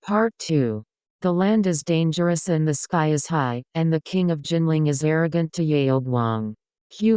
Part 2. The land is dangerous and the sky is high, and the king of Jinling is arrogant to ᎢℋᎪNN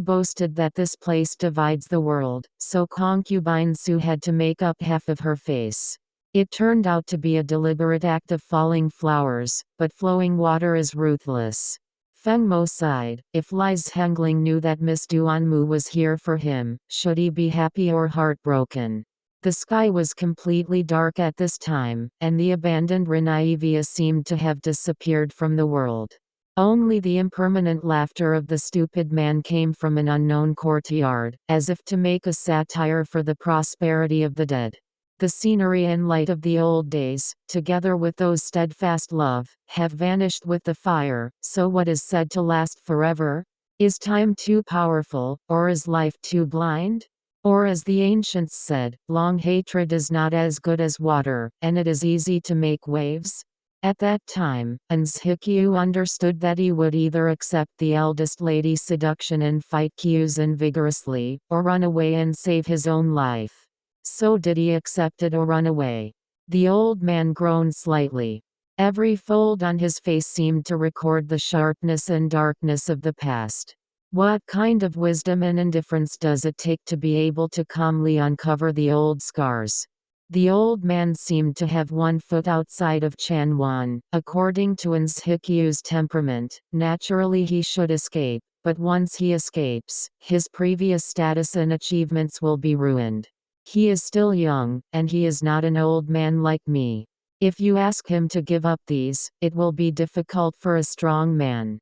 boasted that this place divides the world, so concubine Su had to make up half of her face. It turned out to be a deliberate act of falling flowers, but flowing water is ruthless. Feng Mo sighed. If Li's Hengling knew that Miss Duanmu was here for him, should he be happy or heartbroken? The sky was completely dark at this time, and the abandoned Renyi Villa seemed to have disappeared from the world. Only the impermanent laughter of the stupid man came from an unknown courtyard, as if to make a satire for the prosperity of the dead. The scenery and light of the old days, together with those steadfast love, have vanished with the fire, so what is said to last forever? Is time too powerful, or is life too blind? Or as the ancients said, long hatred is not as good as water, and it is easy to make waves? At that time, ᎢℋᎪNN understood that he would either accept the eldest lady's seduction and fight ᎢℋᎪN vigorously, or run away and save his own life. So did he accept it or run away? The old man groaned slightly. Every fold on his face seemed to record the sharpness and darkness of the past. What kind of wisdom and indifference does it take to be able to calmly uncover the old scars? The old man seemed to have one foot outside of Changwon. According to ᎢℋᎪNN's temperament, naturally he should escape, but once he escapes, his previous status and achievements will be ruined. He is still young, and he is not an old man like me. If you ask him to give up these, it will be difficult for a strong man.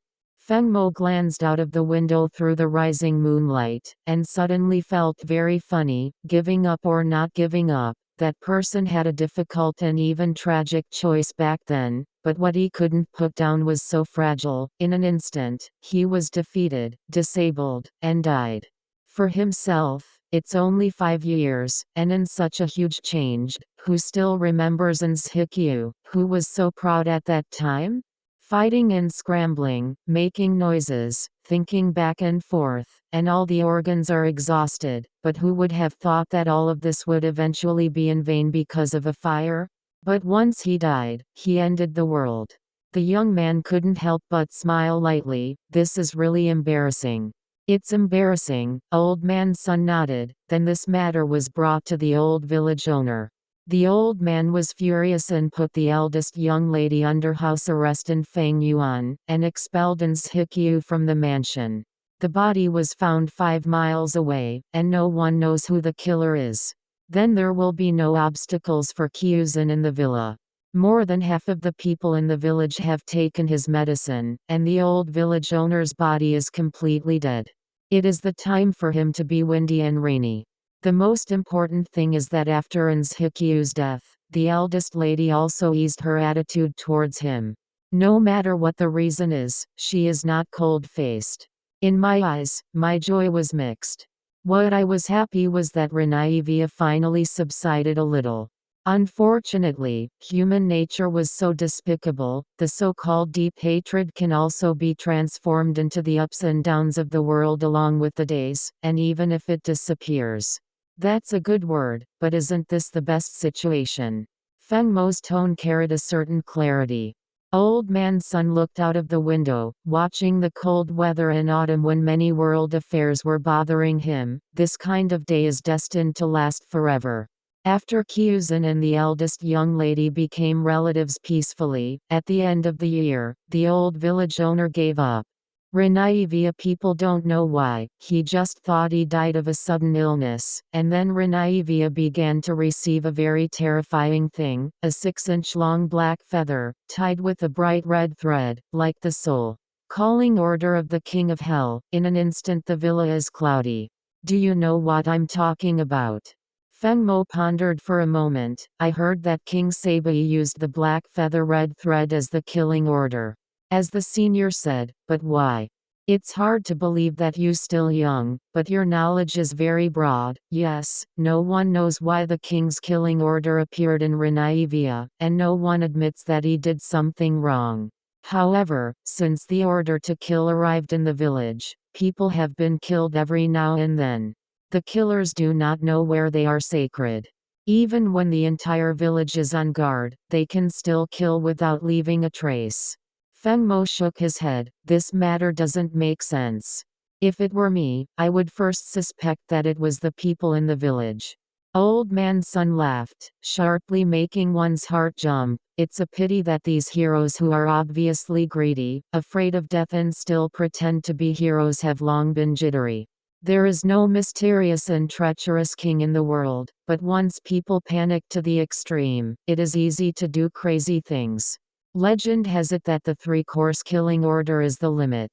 Feng Mo glanced out of the window through the rising moonlight, and suddenly felt very funny. Giving up or not giving up, that person had a difficult and even tragic choice back then, but what he couldn't put down was so fragile. In an instant, he was defeated, disabled, and died. For himself, it's only 5 years, and in such a huge change. Who still remembers ᎢℋᎪNN, who was so proud at that time? Fighting and scrambling, making noises, thinking back and forth, and all the organs are exhausted, but who would have thought that all of this would eventually be in vain because of a fire? But once he died, he ended the world. The young man couldn't help but smile lightly. This is really embarrassing. It's embarrassing, old man's son nodded. Then this matter was brought to the old village owner. The old man was furious and put the eldest young lady under house arrest in Fengyuan, and expelled ᎢℋᎪNN from the mansion. The body was found 5 miles away, and no one knows who the killer is. Then there will be no obstacles for ᎢℋᎪN in the villa. More than half of the people in the village have taken his medicine, and the old village owner's body is completely dead. It is the time for him to be windy and rainy. The most important thing is that after ᎢℋᎪNN's death, the eldest lady also eased her attitude towards him. No matter what the reason is, she is not cold-faced. In my eyes, my joy was mixed. What I was happy was that Renyi Villa finally subsided a little. Unfortunately, human nature was so despicable. The so-called deep hatred can also be transformed into the ups and downs of the world along with the days, and even if it disappears. That's a good word, but isn't this the best situation? Feng Mo's tone carried a certain clarity. Old man's son looked out of the window, watching the cold weather in autumn when many world affairs were bothering him. This kind of day is destined to last forever. After ᎢℋᎪNN and the eldest young lady became relatives peacefully, at the end of the year, the old village owner gave up. Renyi Villa people don't know why, he just thought he died of a sudden illness, and then Renyi Villa began to receive a very terrifying thing, a 6-inch long black feather, tied with a bright red thread, like the soul. Calling order of the king of hell. In an instant the villa is cloudy. Do you know what I'm talking about? Feng Mo pondered for a moment. I heard that King Sabai used the black feather red thread as the killing order. As the senior said, but why? It's hard to believe that you're still young, but your knowledge is very broad. Yes, no one knows why the king's killing order appeared in Renyi Villa, and no one admits that he did something wrong. However, since the order to kill arrived in the village, people have been killed every now and then. The killers do not know where they are sacred. Even when the entire village is on guard, they can still kill without leaving a trace. Feng-mo shook his head. This matter doesn't make sense. If it were me, I would first suspect that it was the people in the village. Old Man Sun laughed, sharply, making one's heart jump. It's a pity that these heroes who are obviously greedy, afraid of death and still pretend to be heroes have long been jittery. There is no mysterious and treacherous king in the world, but once people panic to the extreme, it is easy to do crazy things. Legend has it that the 3-course killing order is the limit.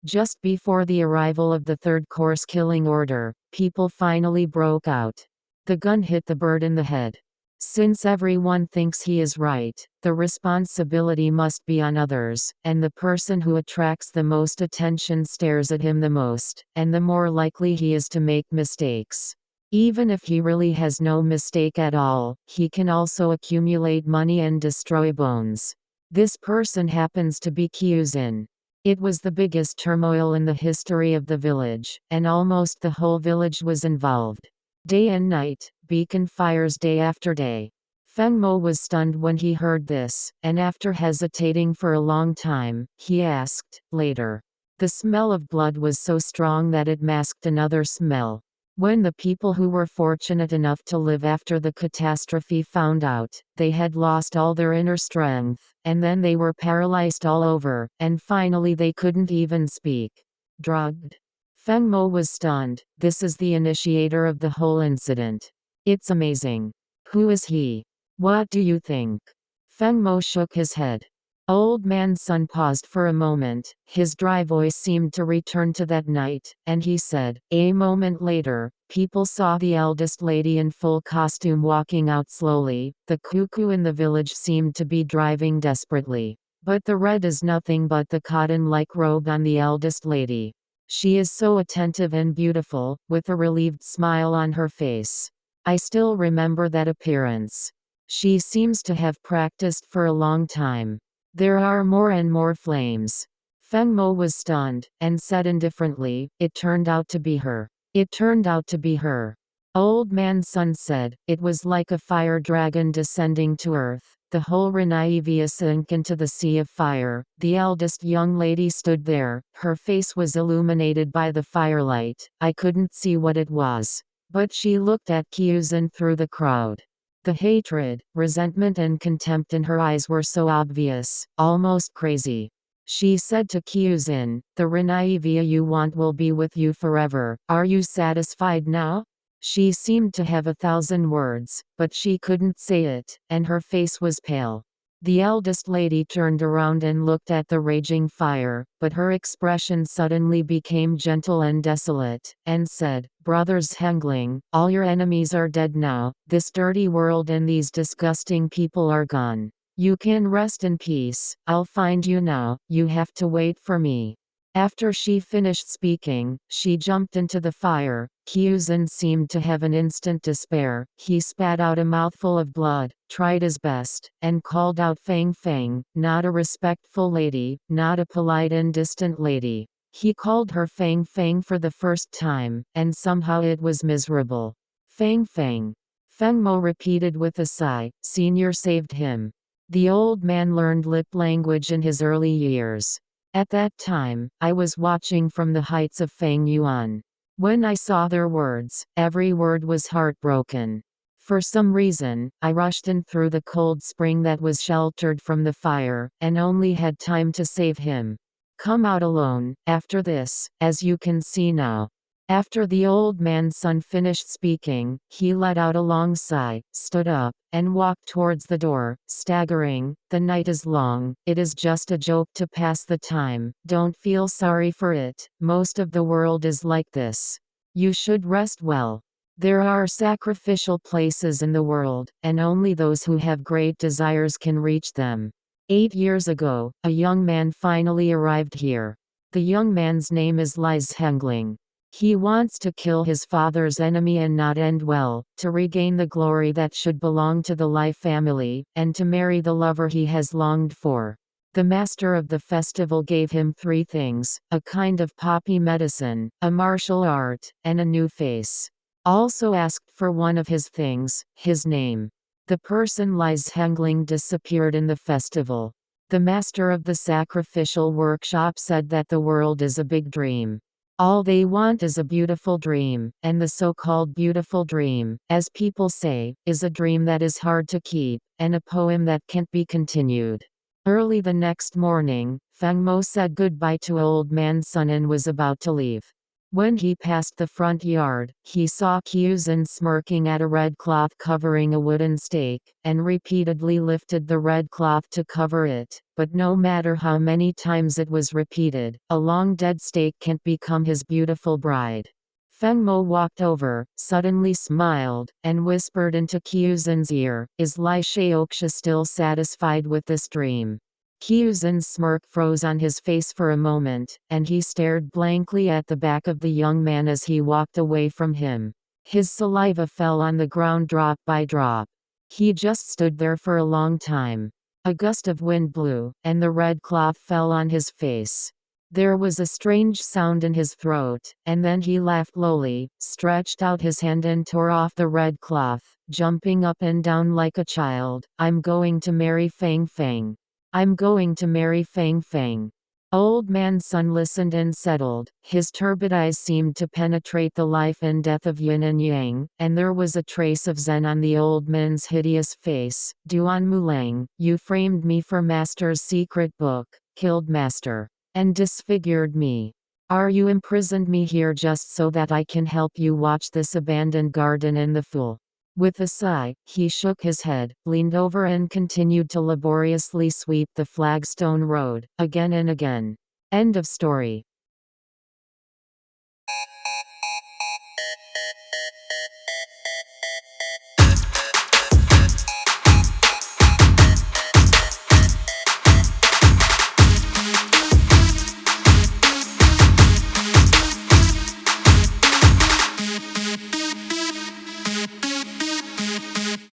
Just before the arrival of the 3rd-course killing order, people finally broke out. The gun hit the bird in the head. Since everyone thinks he is right, the responsibility must be on others, and the person who attracts the most attention stares at him the most, and the more likely he is to make mistakes. Even if he really has no mistake at all, he can also accumulate money and destroy bones. This person happens to be Kyuzin. It was the biggest turmoil in the history of the village, and almost the whole village was involved. Day and night, beacon fires day after day. Feng-mo was stunned when he heard this, and after hesitating for a long time, he asked, later. The smell of blood was so strong that it masked another smell. When the people who were fortunate enough to live after the catastrophe found out, they had lost all their inner strength, and then they were paralyzed all over, and finally they couldn't even speak. Drugged. Feng-mo was stunned. This is the initiator of the whole incident. It's amazing. Who is he? What do you think? Feng-mo shook his head. Old Man Sun paused for a moment. His dry voice seemed to return to that night, and he said, a moment later, people saw the eldest lady in full costume walking out slowly. The cuckoo in the village seemed to be driving desperately. But the red is nothing but the cotton-like robe on the eldest lady. She is so attentive and beautiful, with a relieved smile on her face. I still remember that appearance. She seems to have practiced for a long time. There are more and more flames. Feng-mo was stunned, and said indifferently, it turned out to be her. It turned out to be her. Old Man Sun said, it was like a fire dragon descending to earth. The whole Renyi Villa sank into the sea of fire. The eldest young lady stood there. Her face was illuminated by the firelight. I couldn't see what it was. But she looked at Kyuzin through the crowd. The hatred, resentment and contempt in her eyes were so obvious, almost crazy. She said to Kyuzin, the Renyi Villa you want will be with you forever. Are you satisfied now? She seemed to have 1,000 words, but she couldn't say it, and her face was pale. The eldest lady turned around and looked at the raging fire, but her expression suddenly became gentle and desolate, and said, Brothers Hengling, all your enemies are dead now, this dirty world and these disgusting people are gone. You can rest in peace, I'll find you now, you have to wait for me. After she finished speaking, she jumped into the fire. Kyuzin seemed to have an instant despair. He spat out a mouthful of blood, tried his best, and called out Fang Fang, not a respectful lady, not a polite and distant lady. He called her Fang Fang for the first time, and somehow it was miserable. Fang Fang. Feng-mo repeated with a sigh, Senior saved him. The old man learned lip language in his early years. At that time, I was watching from the heights of Feng Yuan. When I saw their words, every word was heartbroken. For some reason, I rushed in through the cold spring that was sheltered from the fire, and only had time to save him. Come out alone, after this, as you can see now. After the old man's son finished speaking, he let out a long sigh, stood up, and walked towards the door, staggering. The night is long, it is just a joke to pass the time, don't feel sorry for it, most of the world is like this. You should rest well. There are sacrificial places in the world, and only those who have great desires can reach them. 8 years ago, a young man finally arrived here. The young man's name is Lise Hengling. He wants to kill his father's enemy and not end well, to regain the glory that should belong to the Lai family, and to marry the lover he has longed for. The master of the festival gave him 3 things, a kind of poppy medicine, a martial art, and a new face. Also asked for one of his things, his name. The person Lai's Hengling disappeared in the festival. The master of the sacrificial workshop said that the world is a big dream. All they want is a beautiful dream, and the so-called beautiful dream, as people say, is a dream that is hard to keep, and a poem that can't be continued. Early the next morning, Feng Mo said goodbye to Old Man Sun and was about to leave. When he passed the front yard, he saw Qiuzhen smirking at a red cloth covering a wooden stake, and repeatedly lifted the red cloth to cover it, but no matter how many times it was repeated, a long dead stake can't become his beautiful bride. Feng Mo walked over, suddenly smiled, and whispered into Qiuzhen's ear, "Is Lai Xiaoxia still satisfied with this dream?" Qiuzhen's smirk froze on his face for a moment, and he stared blankly at the back of the young man as he walked away from him. His saliva fell on the ground drop by drop. He just stood there for a long time. A gust of wind blew, and the red cloth fell on his face. There was a strange sound in his throat, and then he laughed lowly, stretched out his hand and tore off the red cloth, jumping up and down like a child. "I'm going to marry Fang Fang. I'm going to marry Fang Fang." Old Man Sun listened and settled. His turbid eyes seemed to penetrate the life and death of yin and yang, and there was a trace of zen on the old man's hideous face. "Duan Mulang, you framed me for Master's secret book, killed Master, and disfigured me. Are you imprisoned me here just so that I can help you watch this abandoned garden and the fool?" With a sigh, he shook his head, leaned over and continued to laboriously sweep the flagstone road, again and again. End of story.